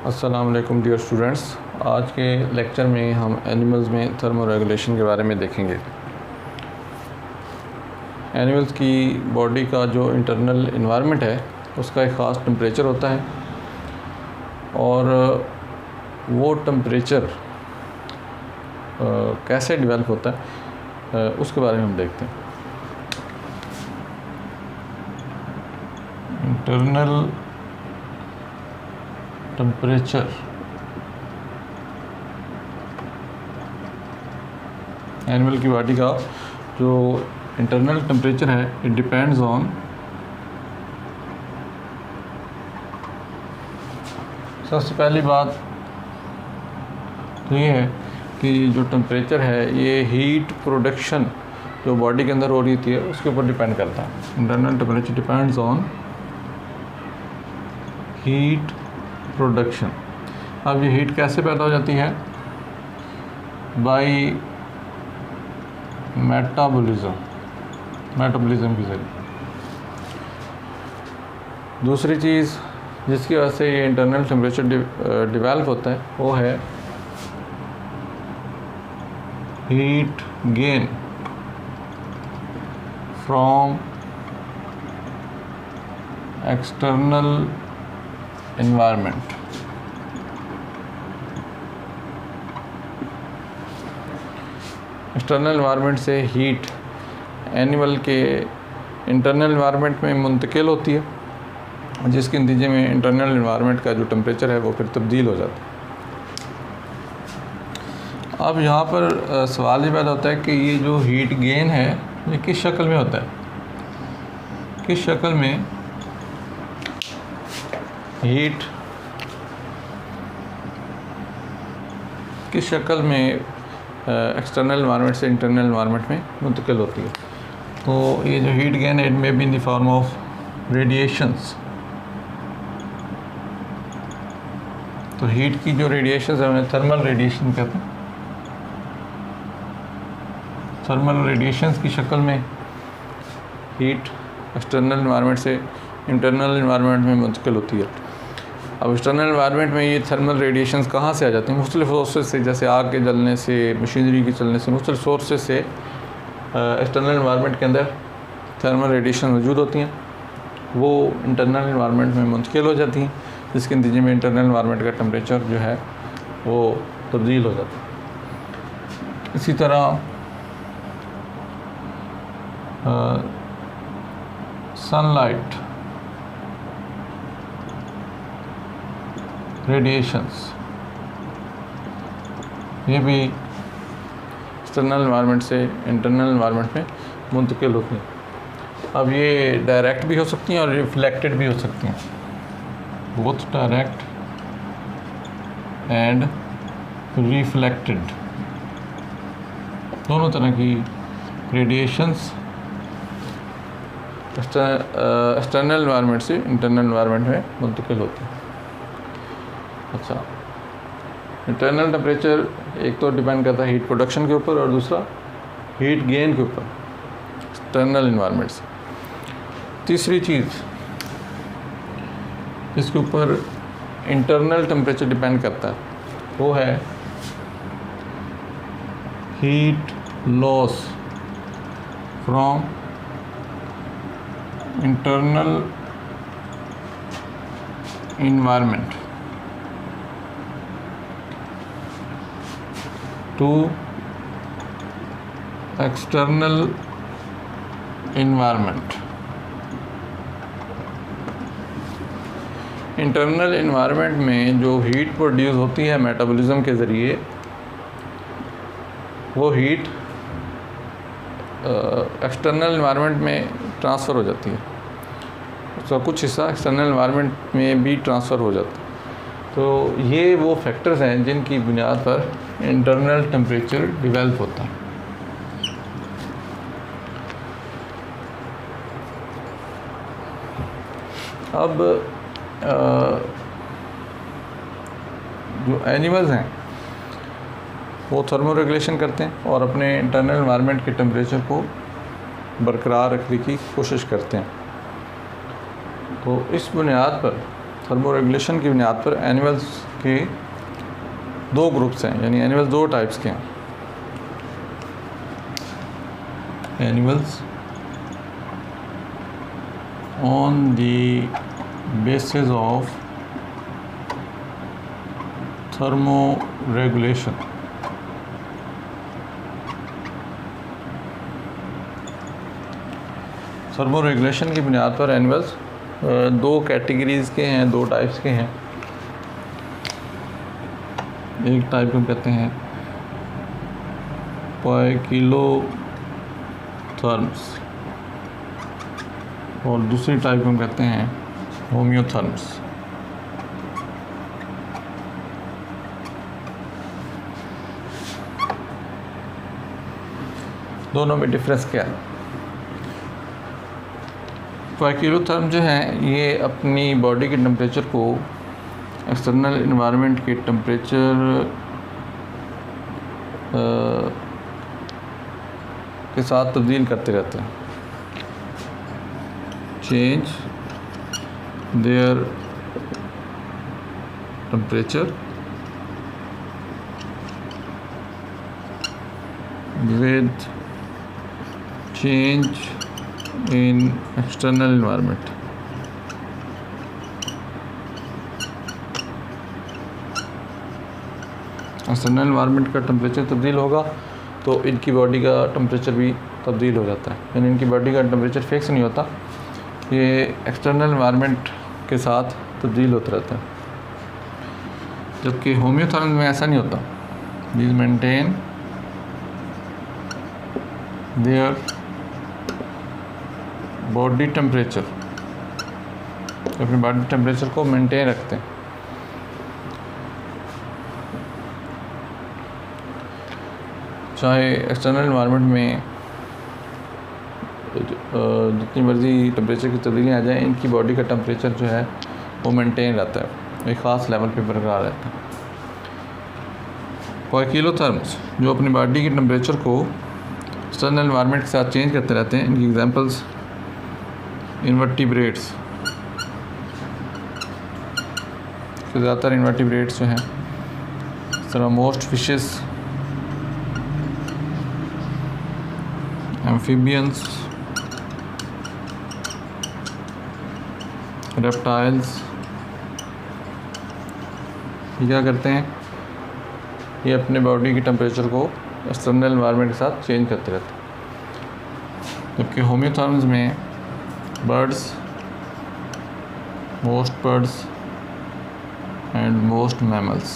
अस्सलाम वालेकुम dear students. आज के लेक्चर में हम एनिमल्स में थर्मो रेगुलेशन के बारे में देखेंगे। एनिमल्स की बॉडी का जो इंटरनल इन्वायरमेंट है उसका एक ख़ास टेम्परेचर होता है और वो टेम्परेचर कैसे डेवलप होता है उसके बारे में हम देखते हैं। इंटरनल टेम्परेचर एनिमल की बॉडी का जो इंटरनल टेम्परेचर है इट डिपेंड्स ऑन सबसे पहली बात तो ये है कि जो टेम्परेचर है ये हीट प्रोडक्शन जो बॉडी के अंदर हो रही थी उसके ऊपर डिपेंड करता है। Internal temperature depends on heat production. अब ये हीट कैसे पैदा हो जाती है? बाय मेटाबॉलिज्म के जरिए। दूसरी चीज़ जिसकी वजह से ये इंटरनल टेम्परेचर डेवलप होता है वो है heat gain from external environment. External environment से हीट एनिमल के इंटरनल एनवायरनमेंट में मुंतकिल होती है जिसके नतीजे में इंटरनल एनवायरनमेंट का जो टेम्परेचर है वो फिर तब्दील हो जाता है। अब यहाँ पर सवाल ये पैदा होता है कि ये जो हीट गेन है ये किस शक्ल में होता है, किस शक्ल में हीट किस शक्ल में एक्सटर्नल एनवायरनमेंट से इंटरनल एनवायरनमेंट में मुंतकिल होती है। तो ये जो हीट गेन है it may be in the form of radiations. तो हीट की जो रेडिएशंस है उन्हें थर्मल रेडिएशन कहते हैं। थर्मल रेडिएशंस की शक्ल में हीट एक्सटर्नल एनवायरनमेंट से इंटरनल एनवायरनमेंट में मुंतकिल होती है। अब एक्सटर्नल एनवायरनमेंट में ये थर्मल रेडिएशंस कहाँ से आ जाते हैं? मुख्तलिफ सोर्सेज से, जैसे आग के जलने से, मशीनरी के चलने से, मुख्तलिफ सोर्सेज से एक्सटर्नल एनवायरनमेंट के अंदर थर्मल रेडिएशन मौजूद होती हैं। वो इंटरनल एनवायरनमेंट में मुंतकिल हो जाती हैं जिसके नतीजे में इंटरनल एनवायरनमेंट का टेम्परेचर जो है वो तब्दील हो जाता है। इसी तरह सनलाइट रेडिएशंस ये भी एक्सटर्नल एनवायरनमेंट से इंटरनल एनवायरनमेंट में मुंतकिल होती हैं। अब ये डायरेक्ट भी हो सकती हैं और रिफ्लेक्टेड भी हो सकती हैं। बोथ डायरेक्ट एंड रिफ्लेक्टेड दोनों तरह की रेडिएशंस एक्सटर्नल एनवायरनमेंट से इंटरनल एनवायरनमेंट में मुंतकिल होती हैं। अच्छा, इंटरनल टेम्परेचर एक तो डिपेंड करता है हीट प्रोडक्शन के ऊपर और दूसरा हीट गेन के ऊपर एक्सटर्नल एनवायरनमेंट से। तीसरी चीज़ जिसके ऊपर इंटरनल टेम्परेचर डिपेंड करता है वो है heat loss from internal environment to external environment। Internal environment में जो हीट प्रोड्यूस होती है मेटाबॉलिज्म के ज़रिए वो हीट एक्सटर्नल एनवायरनमेंट में ट्रांसफ़र हो जाती है। उसका कुछ हिस्सा एक्सटर्नल एनवायरनमेंट में भी ट्रांसफ़र हो जाता है। तो ये वो फैक्टर्स हैं जिनकी बुनियाद पर इंटरनल टेम्परेचर डेवलप होता है। अब जो एनिमल्स हैं वो थर्मो रेगुलेशन करते हैं और अपने इंटरनल एनवायरनमेंट के टेम्परेचर को बरकरार रखने की कोशिश करते हैं। तो इस बुनियाद पर थर्मो रेगुलेशन की बुनियाद पर एनिमल्स के दो ग्रुप्स हैं, यानी एनिमल्स दो टाइप्स के हैं। Animals on the basis of thermo regulation. Thermo regulation की बुनियाद पर एनिमल्स दो कैटेगरीज़ के हैं, दो टाइप्स के हैं। एक टाइप को कहते हैं पाइकिलोथर्म्स और दूसरी टाइप को कहते हैं होम्योथर्म्स। दोनों में डिफरेंस क्या है? पाइकिलोथर्म जो है ये अपनी बॉडी के टेम्परेचर को एक्सटर्नल इन्वायरमेंट के टेम्परेचर के साथ तब्दील करते रहते हैं। Change their temperature with change in external environment. External environment का टेम्परेचर तब्दील होगा तो इनकी बॉडी का टेम्परेचर भी तब्दील हो जाता है, यानी इनकी बॉडी का टेम्परेचर फिक्स नहीं होता, ये एक्सटर्नल इन्वायरमेंट के साथ तब्दील होता रहता है। जबकि होम्योथर्म्स में ऐसा नहीं होता। These maintain their body temperature, अपनी बॉडी टेम्परेचर को मेंटेन रखते हैं। चाहे एक्सटर्नल इन्वायरमेंट में जितनी मर्ज़ी टेम्परेचर की तब्दीलियाँ आ जाए, इनकी बॉडी का टेम्परेचर जो है वो मेंटेन रहता है, एक ख़ास लेवल पे बरकरार रहता है। पाइकिलोथर्म्स जो अपनी बॉडी के टेम्परेचर को एक्सटर्नल इन्वायरमेंट के साथ चेंज करते रहते हैं, इनकी एग्जांपल्स इनवर्टिब्रेट्स। ज़्यादातर इनवर्टिब्रेट्स जो हैं, इस तरह मोस्ट फिशेस, एम्फीबियंस, रेप्टाइल्स, ये क्या करते हैं, ये अपने बॉडी के टेम्परेचर को एक्सटर्नल इन्वायरमेंट के साथ चेंज करते रहते हैं। जबकि होम्योथर्म्स में birds, most birds and most mammals।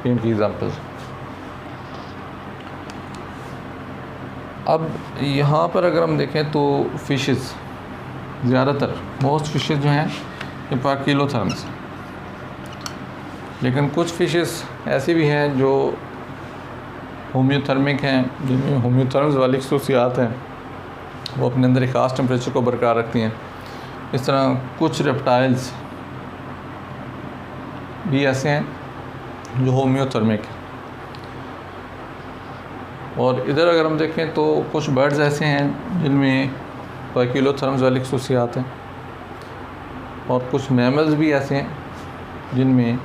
इनकी एग्जाम्पल। अब यहाँ पर अगर हम देखें तो फिशेस, ज़्यादातर मोस्ट फिशेस जो हैं ये पाइकिलोथर्म्स, लेकिन कुछ फिशेस ऐसी भी हैं जो होम्योथर्मिक हैं, जिनमें होम्योथर्म्स वाली खसूसियात हैं, वो अपने अंदर एक ख़ास टेम्परेचर को बरकरार रखती हैं। इस तरह कुछ रेप्टाइल्स भी ऐसे हैं जो होम्योथर्मिक हैं। और इधर अगर हम देखें तो कुछ बर्ड्स ऐसे हैं जिनमें पाइकिलोथर्म्स वाली खसूसियात हैं, और कुछ मैमल्स भी ऐसे हैं जिनमें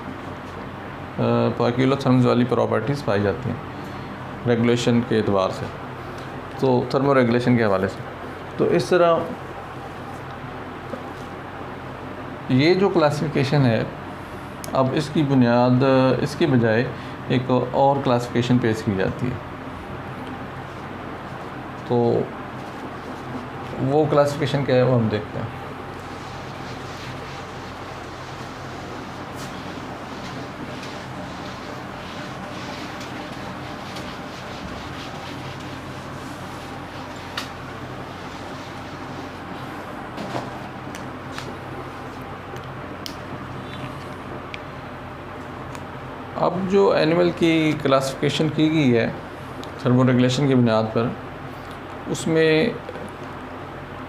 पाइकिलोथर्म्स वाली प्रॉपर्टीज़ पाई जाती हैं रेगुलेशन के एतबार से, तो थर्मो रेगुलेशन के हवाले से। तो इस तरह ये जो क्लासिफिकेशन है, अब इसकी बुनियाद, इसके बजाय एक और क्लासिफिकेशन पेश की जाती है। तो वो क्लासिफिकेशन क्या है वो हम देखते हैं। अब जो एनिमल की क्लासिफिकेशन की गई है थर्मो रेगुलेशन की बुनियाद पर, उसमें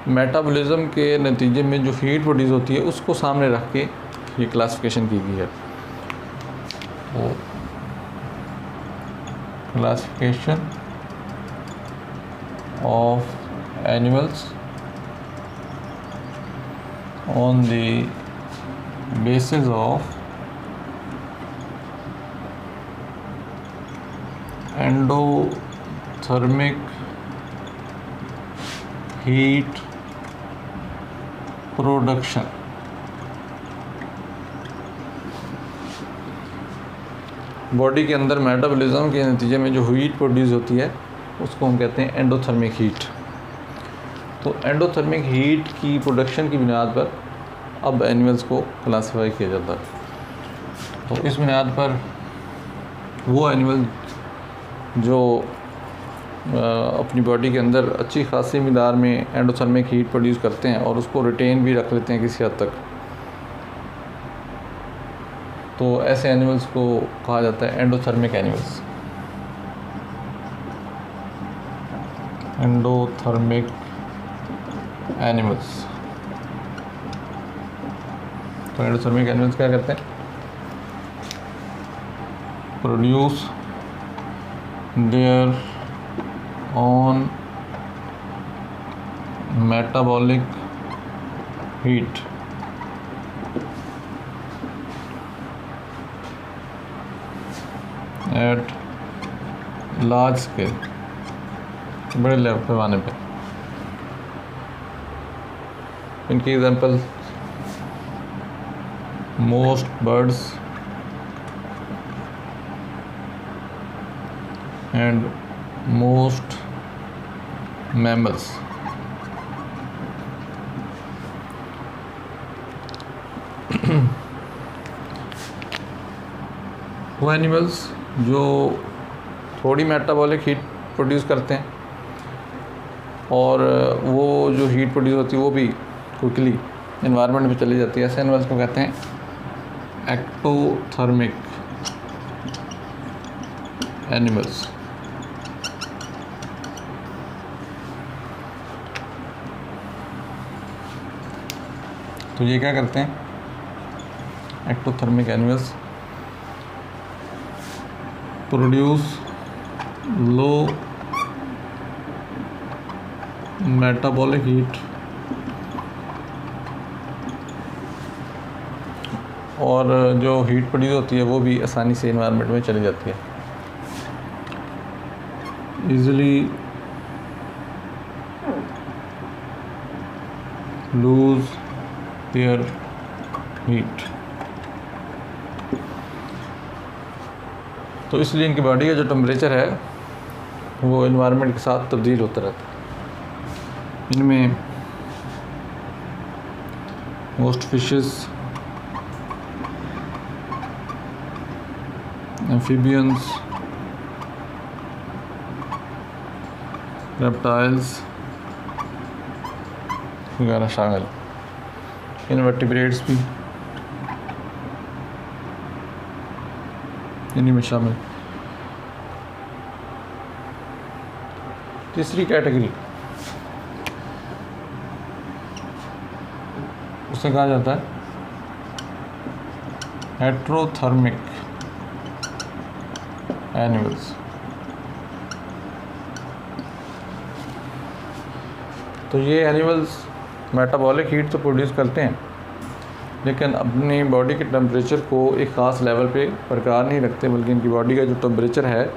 मेटाबॉलिज्म के नतीजे में जो हीट प्रोड्यूस होती है उसको सामने रख के ये क्लासिफिकेशन की गई है। तो classification of animals on the basis of endothermic heat production। Body के अंदर मेटाबॉलिज्म के नतीजे में जो हीट प्रोड्यूस होती है उसको हम कहते हैं एंडोथर्मिक हीट। तो एंडोथर्मिक हीट की प्रोडक्शन की बुनियाद पर अब एनिमल्स को क्लासिफाई किया जाता है। तो इस बुनियाद पर वो एनिमल जो अपनी बॉडी के अंदर अच्छी खासी मिक़दार में एंडोथर्मिक हीट प्रोड्यूस करते हैं और उसको रिटेन भी रख लेते हैं किसी हद तक, तो ऐसे एनिमल्स को कहा जाता है एंडोथर्मिक एनिमल्स। Endothermic animals. तो एंडोथर्मिक एनिमल्स क्या करते हैं? Produce their on metabolic heat at large scale, बड़े पैमाने पे। इनकी example most birds and most mammals. वो एनिमल्स जो थोड़ी मेटाबॉलिक हीट प्रोड्यूस करते हैं और वो जो हीट प्रोड्यूस होती है वो भी क्विकली एनवायरनमेंट में चली जाती है, ऐसे एनिमल्स को कहते हैं एक्टोथर्मिक एनिमल्स। तो ये क्या करते हैं? Ectothermic animals produce low metabolic heat और जो हीट प्रोड्यूस होती है वो भी आसानी से एनवायरनमेंट में चली जाती है, इजीली लूज देयर हीट। तो इसलिए इनकी बॉडी का जो टेम्परेचर है वो एनवायरनमेंट के साथ तब्दील होता रहता है। इनमें मोस्ट फिशेस, एम्फीबियंस, रेप्टाइल्स वगैरह शामिल, इनवर्टिब्रेट्स भी इन्हीं में शामिल। तीसरी कैटेगरी उसे कहा जाता है हेट्रोथर्मिक एनिमल्स। तो ये एनिमल्स मेटाबॉलिक हीट तो प्रोड्यूस करते हैं लेकिन अपनी बॉडी के टेम्परेचर को एक ख़ास लेवल पे बरकरार नहीं रखते, बल्कि इनकी बॉडी का जो टेम्परेचर है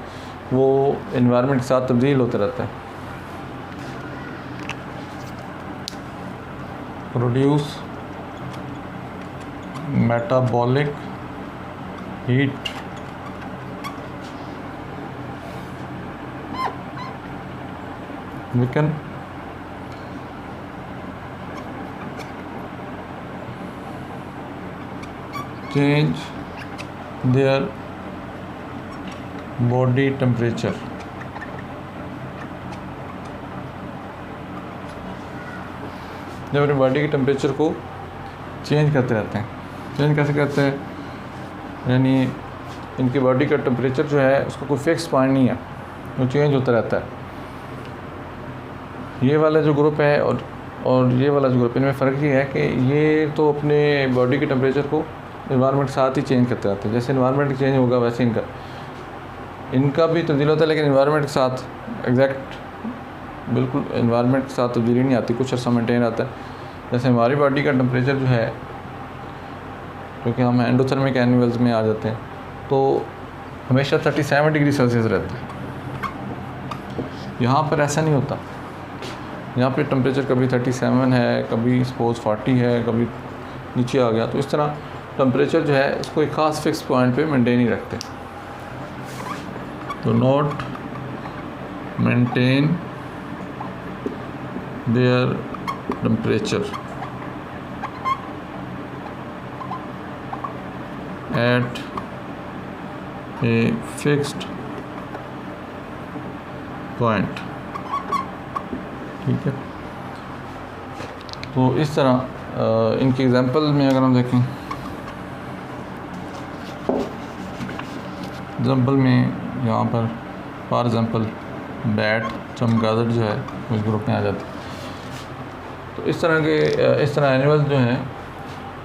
वो एनवायरनमेंट के साथ तब्दील होता रहता है। Produce metabolic heat we can change their body temperature। जब अपनी बॉडी के टेम्परेचर को चेंज करते रहते हैं। चेंज कैसे करते हैं? यानी इनकी बॉडी का टेम्परेचर जो है उसका कोई फिक्स पॉइंट नहीं है, वो चेंज होता रहता है। ये वाला जो ग्रुप है और ये वाला जो ग्रुप, इनमें फ़र्क ये है कि ये तो अपने बॉडी के टेम्परेचर को एनवायरनमेंट के साथ ही चेंज करते रहते हैं। जैसे एनवायरनमेंट चेंज होगा वैसे इनका भी तब्दील होता है, लेकिन एनवायरनमेंट के साथ एग्जैक्ट बिल्कुल एनवायरनमेंट के साथ तब्दीली नहीं आती, कुछ अर्सा मेंटेन आता है। जैसे हमारी बॉडी का टेम्परेचर जो है, क्योंकि हम एंडोथर्मिक एनिमल्स में आ जाते हैं, तो हमेशा 37 डिग्री सेल्सियस रहता है। यहाँ पर ऐसा नहीं होता। यहाँ पे टेम्परेचर कभी 37 है, कभी सपोज 40 है, कभी नीचे आ गया। तो इस तरह टेम्परेचर जो है इसको एक ख़ास फिक्स पॉइंट पे मेंटेन ही रखते हैं। तो not maintain their temperature at a fixed point. ठीक है, तो इस तरह इनके एग्जांपल में अगर हम देखें, एग्जांपल में यहाँ पर फॉर एग्ज़ाम्पल बैट, चमगादड़ जो है उस ग्रुप में आ जाती है। तो इस तरह एनिमल्स जो हैं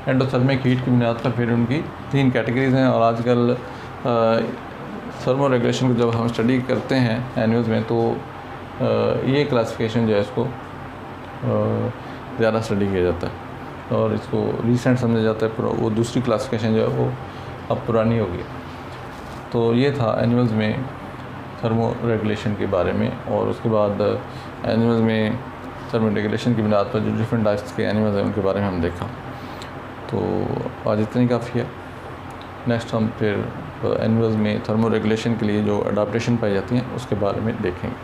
एंडोथर्मिक हीट की बुनियाद पर फिर उनकी 3 कैटेगरीज हैं। और आजकल थर्मो रेगुलेशन को जब हम स्टडी करते हैं एनिमल्स में, तो ये क्लासिफिकेशन जो है इसको ज़्यादा स्टडी किया जाता है और इसको रीसेंट समझा जाता है। वो दूसरी क्लासिफिकेशन जो है वो अब पुरानी हो गई। तो ये था एनिमल्स में थर्मो रेगुलेशन के बारे में। और उसके बाद एनिमल्स में थर्मो रेगुलेशन की बुनियाद पर जो डिफरेंट टाइप्स के एनिमल्स हैं उनके बारे में हम देखा। तो आज इतना ही काफ़ी है। नेक्स्ट हम फिर एनिमल्स में थर्मो रेगुलेशन के लिए जो अडाप्टेशन पाई जाती हैं उसके बारे में देखेंगे।